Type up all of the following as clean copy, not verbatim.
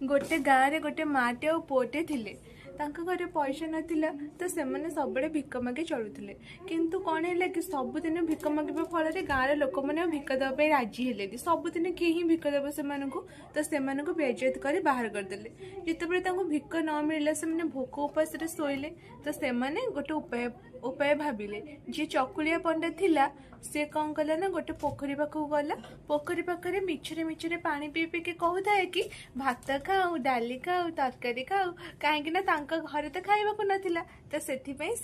गोटे गाँव में गोटे माटे और पुओटे थिले घरे पैसा नाला तो सेमाने सबले भिक मागे चलुले किंतु कौन है कि सबुदिन भिक मागे फल गाँव लोक मैंने भिक देवाई राजी हेले सबुदिन किए ही भिक देव से तो से बेइज्जत कर बाहर करदे जिते भिक न मिलला से भोक उपास शोले तो से गोटे उपाय भाविले जी चकुलिया पंडा थिला से कौन कला ना गोटे पोखरी पाखक गला पोखरी पाखे मिछरे मिछरे पानी पी पी के कहूए कि भात खाऊ डाली खाऊ तरकारी खाऊ कहीं घरे तो खाइबा नाला तो से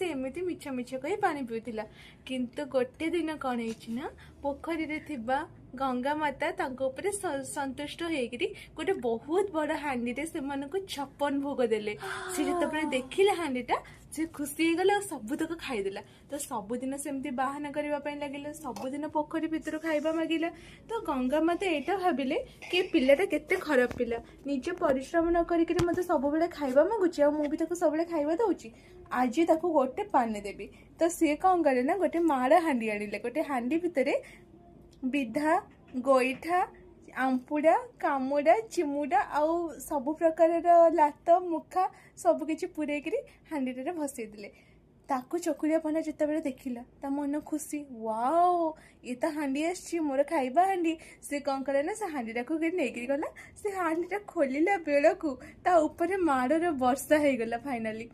एमती मिछ मिछ कही पानी पीउथिला किंतु गोटे दिन कौन है पोखरी रे थिबा गंगा माता तांको संतुष्ट होकर गोटे बहुत बड़ हांडी से 56 भोग देले से जिते देखिले हांडीटा से खुशी गला सबुतक खाईदेला तो सबुदिन सेमती बाहाना करने लगे सबुदिन पोखरी भितर खाइबा मागिला तो गंगा माता यहाँ भाविले कि पिलाटा केते खराब पिला निजे परिश्रम न करिक मत सब खाइबा मागुची आ मुझे सब खाइबा दउची आज ताको गोटे पानी देवी तो सी कौन करे ना गोटे माड़ हांडी आनिले गोटे हांडी भितर विधा गोईठा आंपुड़ा कामुड़ा चिमुड़ा आउ सबु प्रकार लात मुखा सबकि पूरेकरी हांडी भसईदे ताकू चकुलिया पंडा जिते देखिला ता मन खुशी वाओ ये तो हांडी आसी मोर खाइबा हांडी से कौन कला ना से हांडी को नहीं गला से हांडी खोलिला बेलू ता ऊपर माड़र वर्षा हो गला फाइनाली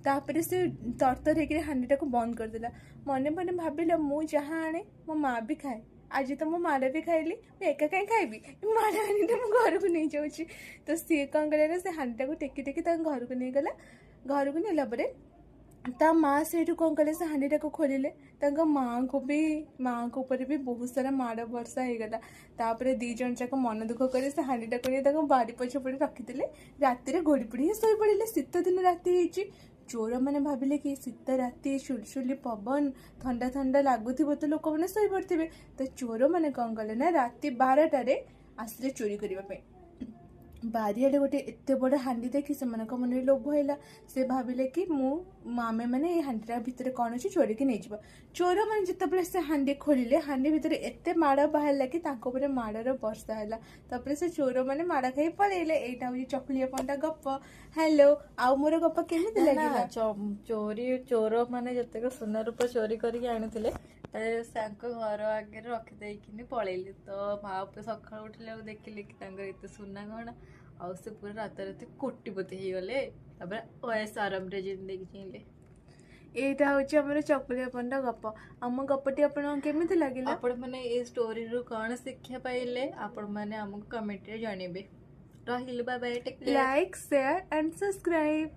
तापर से तरतर होकर हांडी को बंद करदेला मने मने भाविला मु जहाँ आने मो माँ भी खाए आज तो मो माड़ भी खाइली एका कहीं खाइबी माड़ हांडी तो घर को नहीं जाऊँगी तो सी कौन कला से हांडी को टेकी टेकी घर को नहीं गला घर को नेला ता माँ से कौन कले से हांडी को खोलिले माँ को भी माँ को ऊपर भी बहुत सारा माड़ वर्षा हो गला तापर दी जन जाक मन दुख कर से हांडी को नहीं बारी पछपटे रखिदे राति घोड़ी पड़ी शोई पड़े शीत दिन राति चोर मैंने भाविले कि शीत राति सुलसुली पवन ठंडा ठंडा लगुथ तो लोक मैंने शोई पड़े तो चोर मैंने कौन कले ना राति 12टारे आसिले चोरी करने बारियाडे गोटे एत बड़ हांडी देखी से मन लोभ है से भाविले कि आमे मैंने हांडीटा भितर कौन अच्छी चोरी की नहीं चोर मैंने जिते से हांडी खोलिले हांडी भितर एत माड़ बाहर कि माड़र वर्षा है से चोर मैंने माड़ खाई पलैले यहाँ हूँ चकुलिया पंडा गप हेलो आउ मोर गप केमी लगे चोरी चोर मैंने जितक सुना रूप चोरी करके आनी घर आगे रखिदे पलैली तो माँ सका उठे देखिले कि एत सुना कौन आउ से पूरा रात राति कोटिपति हो गले ओएस आराम जिंदगी जीले यहाँ हूँ आम चकुलिया पंडा गप आम गपटी आपमती लगे आपण मैंने ये स्टोरी रू कौन शिक्षा पाइले आपण मैंने आमको कमेंट रे जानबे रहिल bye bye take care like share and subscribe.